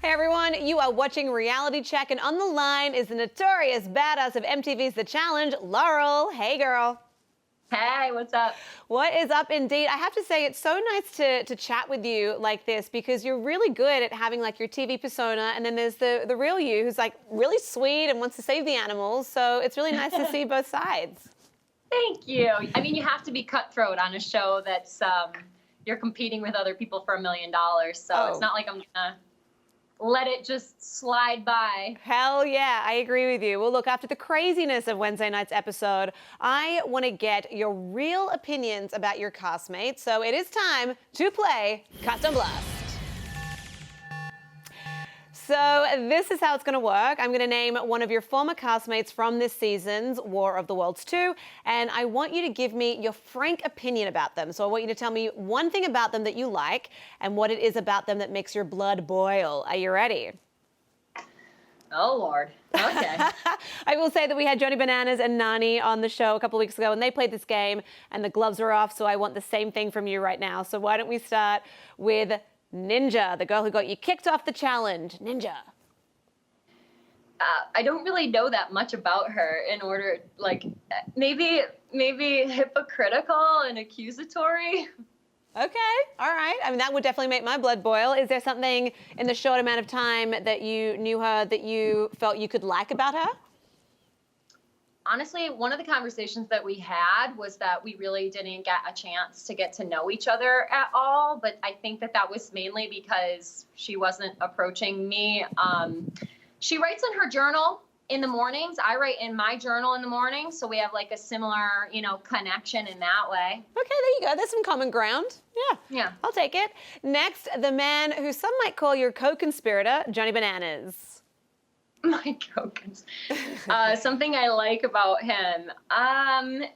Hey everyone, you are watching Reality Check, and on the line is the notorious badass of MTV's The Challenge, Laurel. Hey girl. Hey, what's up? What is up indeed? I have to say, it's so nice to chat with you like this because you're really good at having like your TV persona, and then there's the real you who's like really sweet and wants to save the animals. So it's really nice to see both sides. Thank you. I mean, you have to be cutthroat on a show that's you're competing with other people for $1 million. So It's not like I'm gonna let it just slide by. Hell yeah, I agree with you. Well, look, after the craziness of Wednesday night's episode, I want to get your real opinions about your castmates. So it is time to play Custom Blast. So this is how it's going to work. I'm going to name one of your former castmates from this season's War of the Worlds 2, and I want you to give me your frank opinion about them. So I want you to tell me one thing about them that you like and what it is about them that makes your blood boil. Are you ready? Oh, Lord. Okay. I will say that we had Johnny Bananas and Nany on the show a couple of weeks ago, and they played this game, and the gloves were off, so I want the same thing from you right now. So why don't we start with Ninja, the girl who got you kicked off the challenge. Ninja. I don't really know that much about her in order, like, maybe hypocritical and accusatory. Okay, all right. I mean, that would definitely make my blood boil. Is there something in the short amount of time that you knew her that you felt you could like about her? Honestly, one of the conversations that we had was that we really didn't get a chance to get to know each other at all. But I think that was mainly because she wasn't approaching me. She writes in her journal in the mornings. I write in my journal in the morning. So we have like a similar, connection in that way. Okay, there you go. There's some common ground. Yeah. I'll take it. Next, the man who some might call your co-conspirator, Johnny Bananas. My goodness. Something I like about him.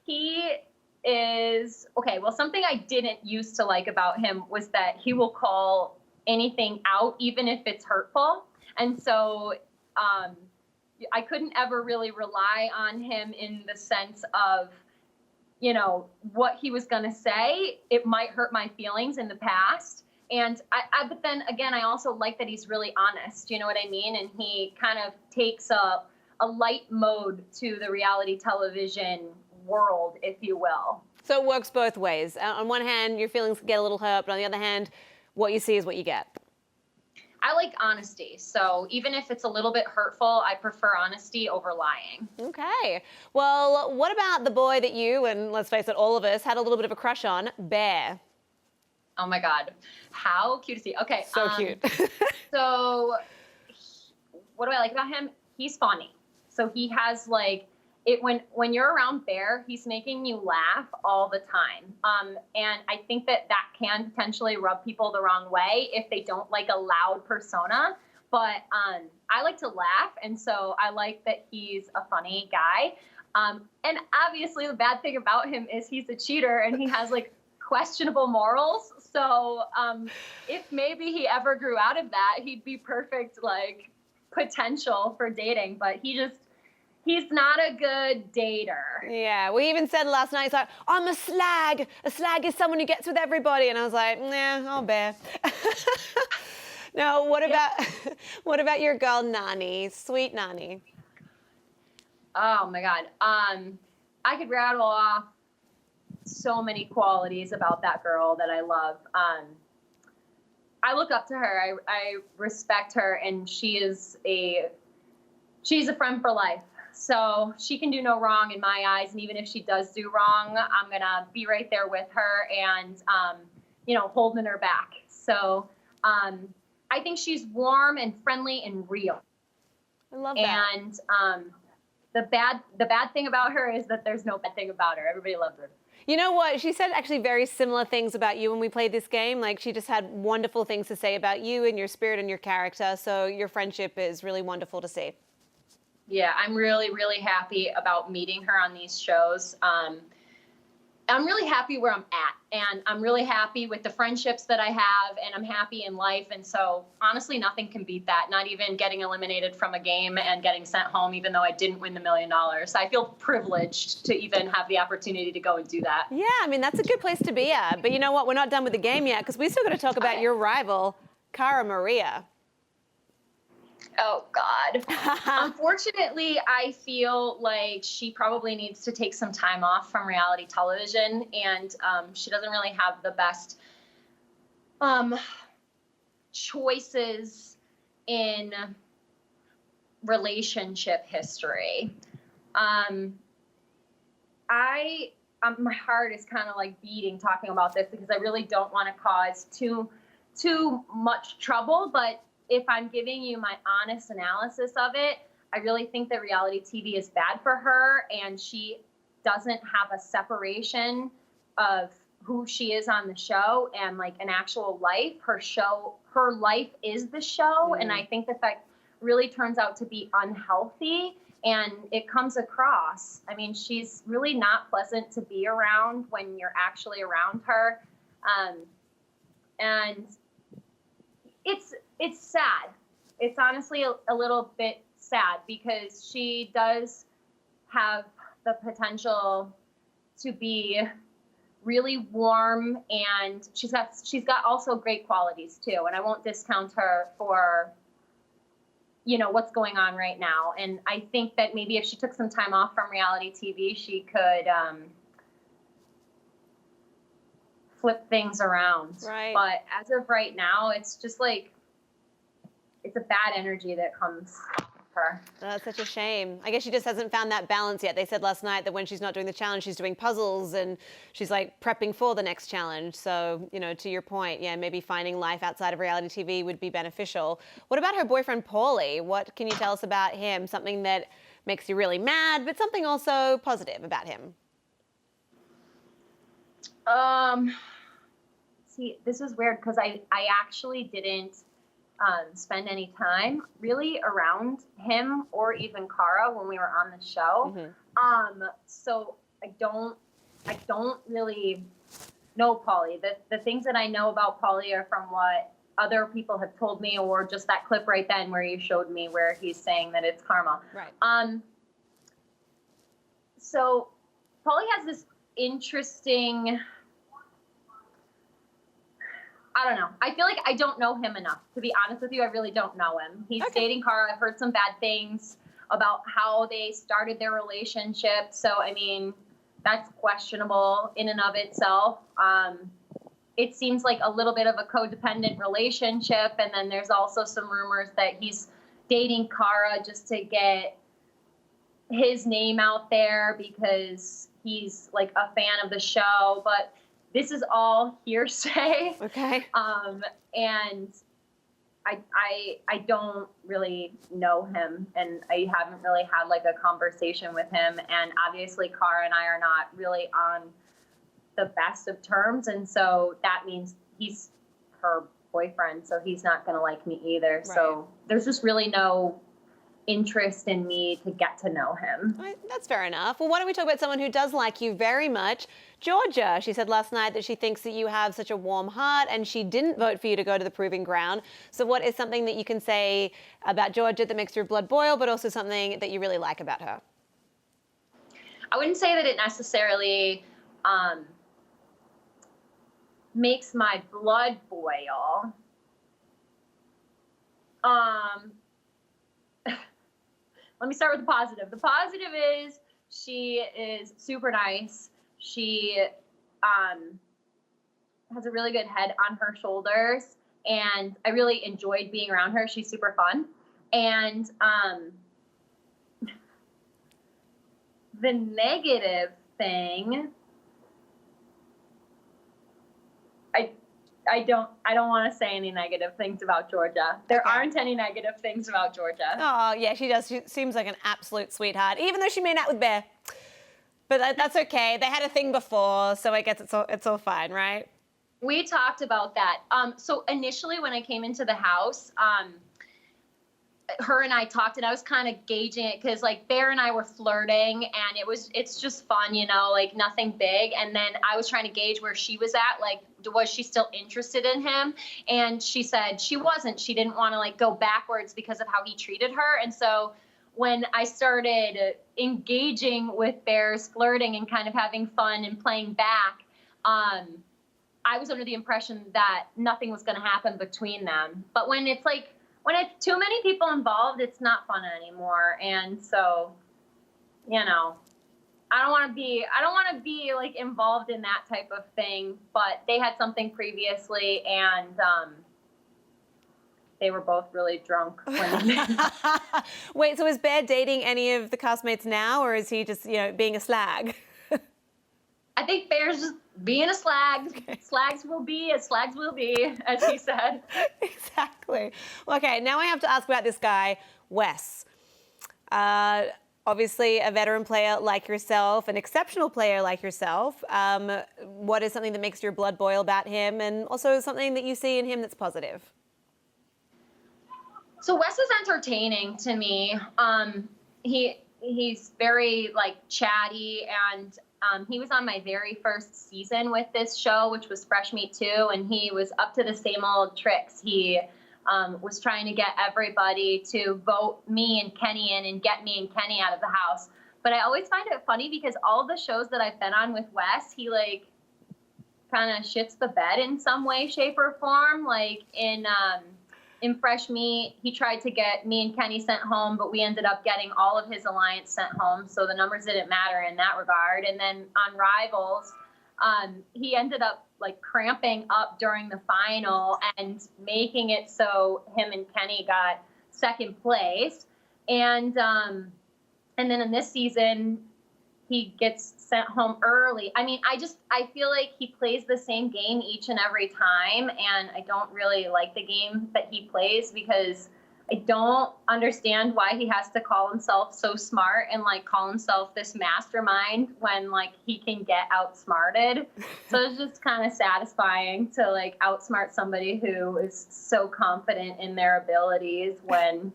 He is, okay, well, something I didn't used to like about him was that he will call anything out, even if it's hurtful. And so I couldn't ever really rely on him in the sense of, what he was going to say. It might hurt my feelings in the past. And but then again, I also like that he's really honest, you know what I mean? And he kind of takes a light mode to the reality television world, if you will. So it works both ways. On one hand, your feelings get a little hurt, but on the other hand, what you see is what you get. I like honesty. So even if it's a little bit hurtful, I prefer honesty over lying. Okay. Well, what about the boy that you, and let's face it, all of us, had a little bit of a crush on, Bear? Oh my God, how cute is he? Okay. So cute. So what do I like about him? He's funny. So he has like it when you're around Bear, he's making you laugh all the time. And I think that can potentially rub people the wrong way if they don't like a loud persona. But I like to laugh, and so I like that he's a funny guy. And obviously the bad thing about him is he's a cheater and he has like questionable morals. So if maybe he ever grew out of that, he'd be perfect, like, potential for dating. But he's not a good dater. Yeah, we even said last night, he's like, I'm a slag. A slag is someone who gets with everybody. And I was like, nah, I'll bear. Now, what about your girl, Nany? Sweet Nany. Oh, my God. I could rattle off so many qualities about that girl that I love. I look up to her. I respect her, and she's a friend for life. So she can do no wrong in my eyes, and even if she does do wrong, I'm gonna be right there with her and holding her back. So I think she's warm and friendly and real. I love that. And the bad thing about her is that there's no bad thing about her. Everybody loves her. You know what? She said actually very similar things about you when we played this game. Like, she just had wonderful things to say about you and your spirit and your character. So your friendship is really wonderful to see. Yeah, I'm really, really happy about meeting her on these shows. I'm really happy where I'm at, and I'm really happy with the friendships that I have, and I'm happy in life. And so honestly, nothing can beat that. Not even getting eliminated from a game and getting sent home, even though I didn't win the $1 million. I feel privileged to even have the opportunity to go and do that. Yeah, I mean, that's a good place to be at. But you know what? We're not done with the game yet, because we still got to talk about your rival, Cara Maria. Oh, God. Unfortunately, I feel like she probably needs to take some time off from reality television, and she doesn't really have the best choices in relationship history. My heart is kind of like beating talking about this because I really don't want to cause too much trouble, but if I'm giving you my honest analysis of it, I really think that reality TV is bad for her, and she doesn't have a separation of who she is on the show and like an actual life. Her life is the show, and I think that really turns out to be unhealthy, and it comes across. I mean, she's really not pleasant to be around when you're actually around her, and it's sad. It's honestly a little bit sad because she does have the potential to be really warm, and she's got also great qualities too. And I won't discount her for, what's going on right now. And I think that maybe if she took some time off from reality TV, she could flip things around. Right. But as of right now, it's just like, it's a bad energy that comes off of her. That's such a shame. I guess she just hasn't found that balance yet. They said last night that when she's not doing the challenge, she's doing puzzles and she's like prepping for the next challenge. So, to your point, yeah, maybe finding life outside of reality TV would be beneficial. What about her boyfriend, Paulie? What can you tell us about him? Something that makes you really mad, but something also positive about him. See, this is weird because I actually didn't spend any time really around him or even Cara when we were on the show. So I don't really know Paulie. The things that I know about Paulie are from what other people have told me, or just that clip right then where you showed me where he's saying that it's karma. Right. So Paulie has this interesting, I don't know. I feel like I don't know him enough. To be honest with you, I really don't know him. He's dating Cara. I've heard some bad things about how they started their relationship. So, I mean, that's questionable in and of itself. It seems like a little bit of a codependent relationship. And then there's also some rumors that he's dating Cara just to get his name out there because he's like a fan of the show. But this is all hearsay. Okay. And I don't really know him, and I haven't really had like a conversation with him. And obviously Cara and I are not really on the best of terms. And so that means he's her boyfriend. So he's not going to like me either. Right. So there's just really no interest in me to get to know him. Right, that's fair enough. Well, why don't we talk about someone who does like you very much, Georgia. She said last night that she thinks that you have such a warm heart, and she didn't vote for you to go to the proving ground. So what is something that you can say about Georgia that makes your blood boil, but also something that you really like about her? I wouldn't say that it necessarily makes my blood boil. Let me start with the positive. The positive is she is super nice. She has a really good head on her shoulders, and I really enjoyed being around her. She's super fun. And the negative thing, I don't want to say any negative things about Georgia. There aren't any negative things about Georgia. Oh, yeah, she does. She seems like an absolute sweetheart, even though she made out with Bear. But that's okay. They had a thing before, so I guess it's all fine, right? We talked about that. So initially when I came into the house, her and I talked, and I was kind of gauging it because like Bear and I were flirting, and it's just fun, like nothing big. And then I was trying to gauge where she was at, like, was she still interested in him? And she said she wasn't. She didn't want to like go backwards because of how he treated her. And so when I started engaging with Bear's flirting and kind of having fun and playing back, I was under the impression that nothing was going to happen between them. But when when it's too many people involved, it's not fun anymore. And so, you know, I don't want to be like involved in that type of thing, but they had something previously, and they were both really drunk when Wait, so is Bear dating any of the castmates now, or is he just, you know, being a slag? I think Bear's just being a slag. Okay. Slags will be as slags will be, as he said. Exactly. Okay, now I have to ask about this guy, Wes. Obviously a veteran player like yourself, an exceptional player like yourself. What is something that makes your blood boil about him, and also something that you see in him that's positive? So Wes is entertaining to me. He's very like chatty, and he was on my very first season with this show, which was Fresh Meat 2, and he was up to the same old tricks. He was trying to get everybody to vote me and Kenny in and get me and Kenny out of the house. But I always find it funny because all the shows that I've been on with Wes, he like kind of shits the bed in some way, shape, or form. Like in Fresh Meat, he tried to get me and Kenny sent home, but we ended up getting all of his alliance sent home, so the numbers didn't matter in that regard. And then on Rivals, he ended up like cramping up during the final and making it so him and Kenny got second place. And then in this season, he gets sent home early. I mean, I feel like he plays the same game each and every time, and I don't really like the game that he plays because I don't understand why he has to call himself so smart and like call himself this mastermind when like he can get outsmarted. So it's just kind of satisfying to like outsmart somebody who is so confident in their abilities when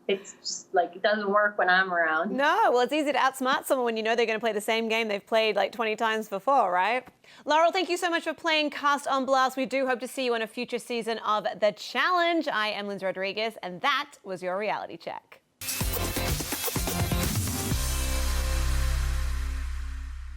it's just like it doesn't work when I'm around. No, well, it's easy to outsmart someone when you know they're going to play the same game they've played like 20 times before, right? Laurel, thank you so much for playing Cast on Blast. We do hope to see you on a future season of The Challenge. I am Lindsay Rodriguez, and that was your reality check.